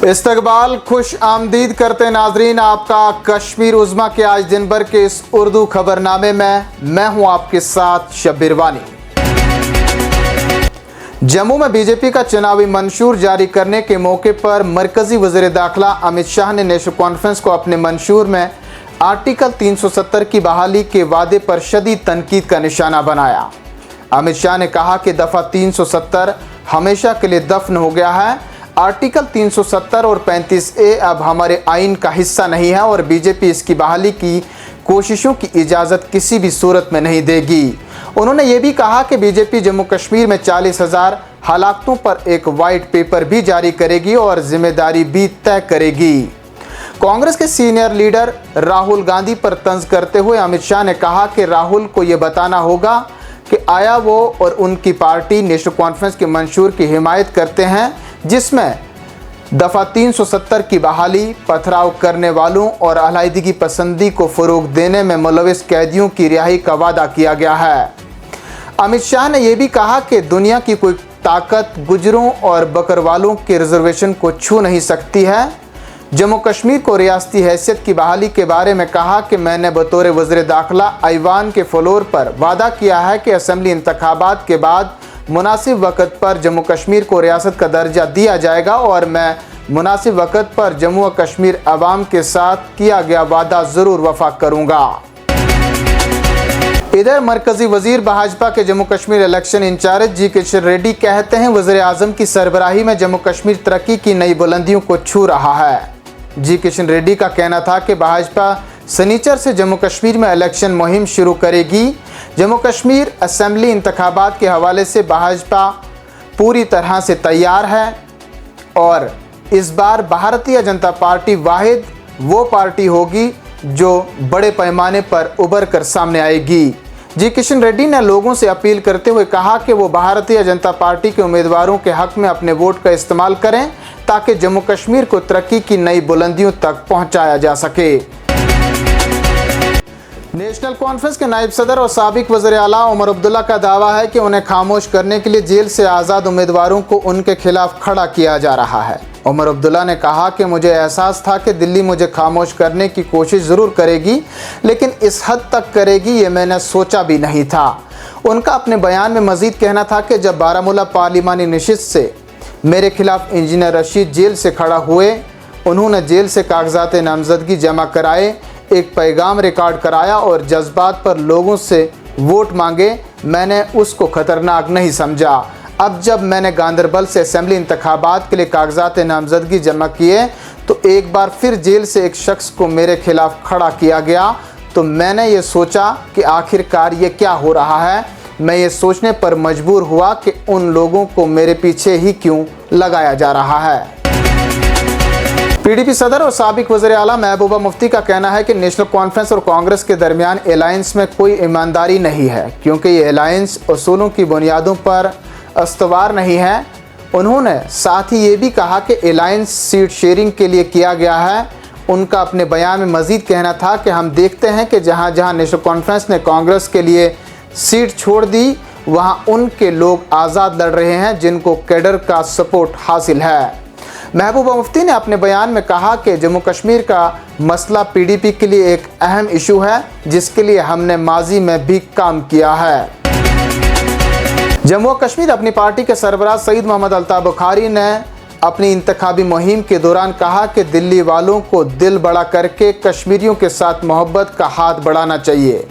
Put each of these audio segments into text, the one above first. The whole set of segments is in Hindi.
इस्तकबाल खुश आमदीद करते नाजरीन आपका कश्मीर उज़्मा के आज दिन भर के इस उर्दू खबरनामे में मैं हूं आपके साथ शब्बीर वानी। जम्मू में बीजेपी का चुनावी मंशूर जारी करने के मौके पर मरकजी वज़ीर दाखिला अमित शाह ने नेशनल कॉन्फ्रेंस को अपने मंशूर में आर्टिकल 370 की बहाली के वादे पर शदीद तनकीद का निशाना बनाया। अमित शाह ने कहा कि दफ़ा 370 हमेशा के लिए दफन हो गया है। आर्टिकल 370 और 35A अब हमारे आइन का हिस्सा नहीं है और बीजेपी इसकी बहाली की कोशिशों की इजाज़त किसी भी सूरत में नहीं देगी। उन्होंने ये भी कहा कि बीजेपी जम्मू कश्मीर में 40,000 हलाकतों पर एक वाइट पेपर भी जारी करेगी और जिम्मेदारी भी तय करेगी। कांग्रेस के सीनियर लीडर राहुल गांधी पर तंज करते हुए अमित शाह ने कहा कि राहुल को ये बताना होगा कि आया वो और उनकी पार्टी नेशनल कॉन्फ्रेंस के मंशूर की हिमायत करते हैं जिसमें दफ़ा 370 की बहाली, पथराव करने वालों और अलहदगी पसंदी को फ़रोग़ देने में मुलविस कैदियों की रिहाई का वादा किया गया है। अमित शाह ने यह भी कहा कि दुनिया की कोई ताकत गुजरों और बकरवालों के रिजर्वेशन को छू नहीं सकती है। जम्मू कश्मीर को रियासती हैसियत की बहाली के बारे में कहा कि मैंने बतौर वज़ीर दाखिला ऐवान के फ्लोर पर वादा किया है कि असम्बली इंतखाबात के बाद मुनासिब वक़्त पर जम्मू कश्मीर को रियासत का दर्जा दिया जाएगा और मैं मुनासिब वक़्त पर जम्मू व कश्मीर अवाम के साथ किया गया वादा ज़रूर वफा करूँगा। इधर मरकज़ी वज़ीर भाजपा के जम्मू कश्मीर इलेक्शन इंचार्ज जी किशन रेड्डी कहते हैं वज़ीर आज़म की सरबराही में जम्मू कश्मीर तरक्की की नई बुलंदियों को छू रहा है। जी किशन रेड्डी का कहना था कि भाजपा शनिचर से जम्मू कश्मीर में इलेक्शन मुहिम शुरू करेगी। जम्मू कश्मीर असम्बली इंतखाबात के हवाले से भाजपा पूरी तरह से तैयार है और इस बार भारतीय जनता पार्टी वाहिद वो पार्टी होगी जो बड़े पैमाने पर उभर कर सामने आएगी। जी किशन रेड्डी ने लोगों से अपील करते हुए कहा कि वो भारतीय जनता पार्टी के उम्मीदवारों के हक में अपने वोट का इस्तेमाल करें ताकि जम्मू कश्मीर को तरक्की की नई बुलंदियों तक पहुंचाया जा सके। नेशनल कॉन्फ्रेंस के नायब सदर और साबिक वज़ीर आला उमर अब्दुल्ला का दावा है कि उन्हें खामोश करने के लिए जेल से आज़ाद उम्मीदवारों को उनके खिलाफ खड़ा किया जा रहा है। उमर अब्दुल्ला ने कहा कि मुझे एहसास था कि दिल्ली मुझे खामोश करने की कोशिश ज़रूर करेगी लेकिन इस हद तक करेगी ये मैंने सोचा भी नहीं था। उनका अपने बयान में मज़ीद कहना था कि जब बारामूला पार्लिमानी नशिस्त से मेरे खिलाफ इंजीनियर रशीद जेल से खड़ा हुए, उन्होंने जेल से कागजात नामजदगी जमा कराए, एक पैगाम रिकॉर्ड कराया और जज्बात पर लोगों से वोट मांगे, मैंने उसको ख़तरनाक नहीं समझा। अब जब मैंने गांदरबल से असेंबली इंतखाबात के लिए कागजात नामजदगी जमा किए तो एक बार फिर जेल से एक शख्स को मेरे खिलाफ खड़ा किया गया तो मैंने ये सोचा कि आखिरकार ये क्या हो रहा है। मैं ये सोचने पर मजबूर हुआ कि उन लोगों को मेरे पीछे ही क्यों लगाया जा रहा है। पीडीपी सदर और साबिक वज़ीर आला महबूबा मुफ्ती का कहना है कि नेशनल कॉन्फ्रेंस और कांग्रेस के दरमियान अलायंस में कोई ईमानदारी नहीं है क्योंकि ये अलायंस असूलों की बुनियादों पर अस्तवार नहीं है। उन्होंने साथ ही ये भी कहा कि अलायंस सीट शेयरिंग के लिए किया गया है। उनका अपने बयान में मज़ीद कहना था कि हम देखते हैं कि जहाँ जहाँ नेशनल कॉन्फ्रेंस ने कांग्रेस के लिए सीट छोड़ दी वहाँ उनके लोग आज़ाद लड़ रहे हैं जिनको कैडर का सपोर्ट हासिल है। महबूबा मुफ्ती ने अपने बयान में कहा कि जम्मू कश्मीर का मसला पीडीपी के लिए एक अहम इशू है जिसके लिए हमने माजी में भी काम किया है। जम्मू व कश्मीर अपनी पार्टी के सरबराह सईद मोहम्मद अल्ताफ़ बुखारी ने अपनी इंतखाबी मुहिम के दौरान कहा कि दिल्ली वालों को दिल बड़ा करके कश्मीरियों के साथ मोहब्बत का हाथ बढ़ाना चाहिए।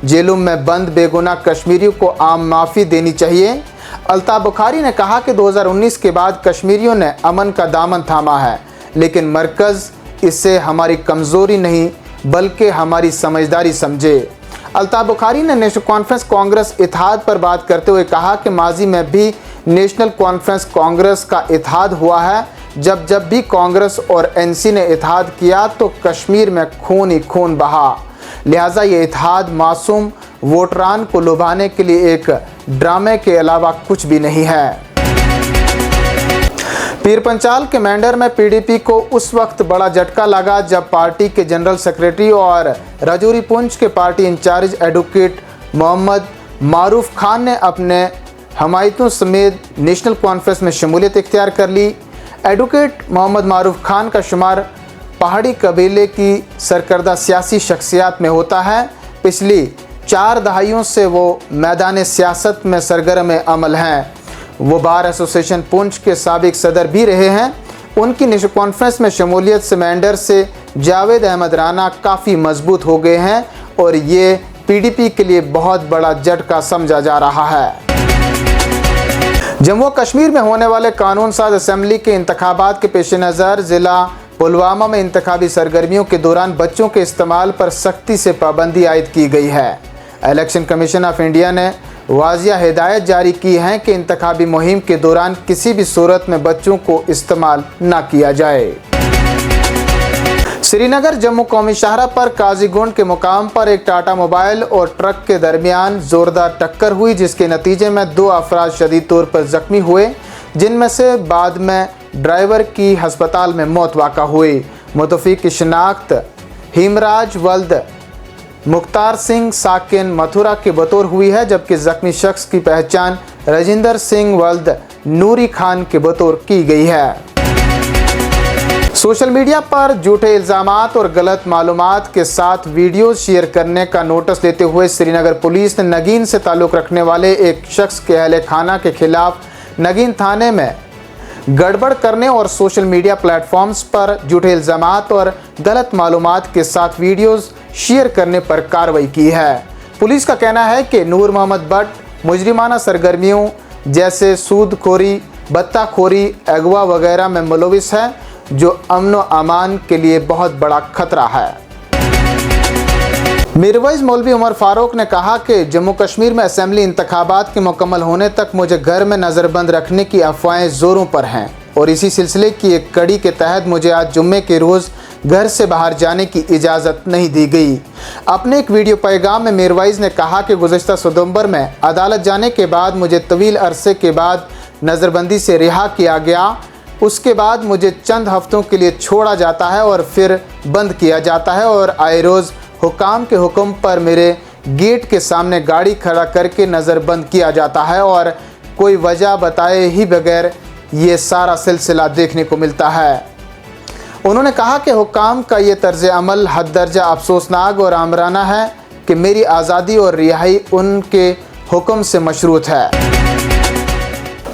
जेलों में बंद बेगुनाह कश्मीरियों को आम माफ़ी देनी चाहिए। अल्ताफ़ बुखारी ने कहा कि 2019 के बाद कश्मीरियों ने अमन का दामन थामा है लेकिन मरकज़ इसे हमारी कमज़ोरी नहीं बल्कि हमारी समझदारी समझे। अल्ताफ़ बुखारी ने नेशनल कॉन्फ्रेंस कांग्रेस इत्तेहाद पर बात करते हुए कहा कि माजी में भी नेशनल कॉन्फ्रेंस कांग्रेस का इत्तेहाद हुआ है। जब भी कांग्रेस और एनसी ने इत्तेहाद किया तो कश्मीर में खून ही खून बहा, लिहाजा ये इत्तेहाद मासूम वोटरान को लुभाने के लिए एक ड्रामे के अलावा कुछ भी नहीं है। पीरपंचाल के मेंढर में पीडीपी को उस वक्त बड़ा झटका लगा जब पार्टी के जनरल सेक्रेटरी और राजौरी पुंछ के पार्टी इंचार्ज एडवोकेट मोहम्मद मारूफ खान ने अपने हमायतों समेत नेशनल कॉन्फ्रेंस में शमूलियत इख्तियार कर ली। एडवोकेट मोहम्मद मारूफ खान का शुमार पहाड़ी कबीले की सरकर्दा सियासी शख्सियत में होता है। पिछली 4 दहाइयों से वो मैदान सियासत में सरगर्म अमल हैं। वो बार एसोसिएशन पुंछ के साबिक सदर भी रहे हैं। उनकी नेशनल कॉन्फ्रेंस में शमूलियत से मेंढर से जावेद अहमद राना काफ़ी मजबूत हो गए हैं और ये पीडीपी के लिए बहुत बड़ा झटका समझा जा रहा है। जम्मू कश्मीर में होने वाले कानून साज असेंबली के इंतखाबात के पेश नज़र ज़िला पुलवामा में इंतखाबी सरगर्मियों के दौरान बच्चों के इस्तेमाल पर सख्ती से पाबंदी आयद की गई है। इलेक्शन कमीशन ऑफ इंडिया ने वाजिया हिदायत जारी की है कि इंतखाबी मुहिम के दौरान किसी भी सूरत में बच्चों को इस्तेमाल न किया जाए। श्रीनगर जम्मू कौमी शाहरा पर काजीगुंड के मुकाम पर एक टाटा मोबाइल और ट्रक के दरमियान जोरदार टक्कर हुई, जिसके नतीजे में 2 अफराद शदीद तौर पर जख्मी हुए, जिनमें से बाद में ड्राइवर की हस्पताल में मौत वाक़ा हुई। मुतफ़िक़ की शिनाख्त हिमराज वल्द मुख्तार सिंह साकिन मथुरा के बतौर हुई है, जबकि ज़ख्मी शख्स की पहचान राजिंदर सिंह वल्द नूरी खान के बतौर की गई है। सोशल मीडिया पर झूठे इल्ज़ामात और गलत मालूमात के साथ वीडियो शेयर करने का नोटिस देते हुए श्रीनगर पुलिस ने नगीन से ताल्लुक़ रखने वाले एक शख्स के अहले खाना के खिलाफ नगीन थाने में गड़बड़ करने और सोशल मीडिया प्लेटफॉर्म्स पर झूठे इल्ज़ामात और गलत मालूमात के साथ वीडियोस शेयर करने पर कार्रवाई की है। पुलिस का कहना है कि नूर मोहम्मद भट्ट मुजरिमाना सरगर्मियों जैसे सूदखोरी, बत्ताखोरी, अगवा वगैरह में मुलविस है, जो अमन व अमान के लिए बहुत बड़ा खतरा है। मीरवाइज मौलवी उमर फारूक ने कहा कि जम्मू कश्मीर में असेंबली इंतखाबात के मुकम्मल होने तक मुझे घर में नज़रबंद रखने की अफवाहें ज़ोरों पर हैं और इसी सिलसिले की एक कड़ी के तहत मुझे आज जुम्मे के रोज़ घर से बाहर जाने की इजाज़त नहीं दी गई। अपने एक वीडियो पैगाम में मीरवाइज ने कहा कि गुज़श्ता सितंबर में अदालत जाने के बाद मुझे तवील अरसे के बाद नज़रबंदी से रिहा किया गया। उसके बाद मुझे चंद हफ्तों के लिए छोड़ा जाता है और फिर बंद किया जाता है और आए रोज़ हुकाम के हुक्म पर मेरे गेट के सामने गाड़ी खड़ा करके नज़रबंद किया जाता है और कोई वजह बताए ही बगैर ये सारा सिलसिला देखने को मिलता है। उन्होंने कहा कि हुकाम का ये तर्ज अमल हद दर्जा अफसोसनाक और आमराना है कि मेरी आज़ादी और रिहाई उनके हुक्म से मशरूत है।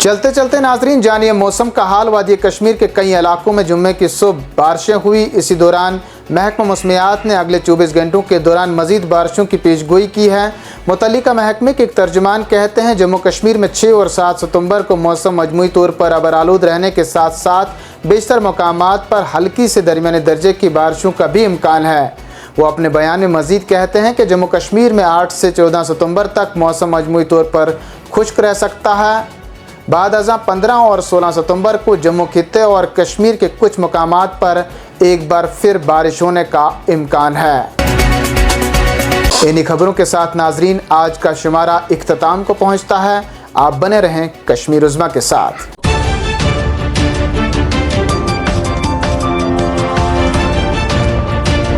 चलते चलते नाजरीन जानिए मौसम का हाल। वादी कश्मीर के कई इलाकों में जुम्मे की सुबह बारिशें हुई। इसी दौरान महकमा मौसमियात ने अगले 24 घंटों के दौरान मज़ीद बारिशों की पेशगोई की है। मुतल्लिका महकमे के एक तर्जुमान कहते हैं जम्मू कश्मीर में 6 और 7 सितंबर को मौसम मजमूई तौर पर अबरालूद रहने के साथ साथ बेशतर मकामात पर हल्की से दरमियाने दर्जे की बारिशों का भी इम्कान है। वो अपने बयान में मज़ीद कहते हैं कि जम्मू कश्मीर में 8 से 14 सितंबर तक मौसम मजमूई तौर पर खुश्क रह सकता है। बाद अज़ां 15 और 16 सितंबर को जम्मू खित्ते और कश्मीर के कुछ मकामात पर एक बार फिर बारिश होने का इम्कान है। इन्हीं खबरों के साथ नाजरीन आज का शुमारा इख्तिताम को पहुंचता है। आप बने रहें कश्मीर उज़्मा के साथ।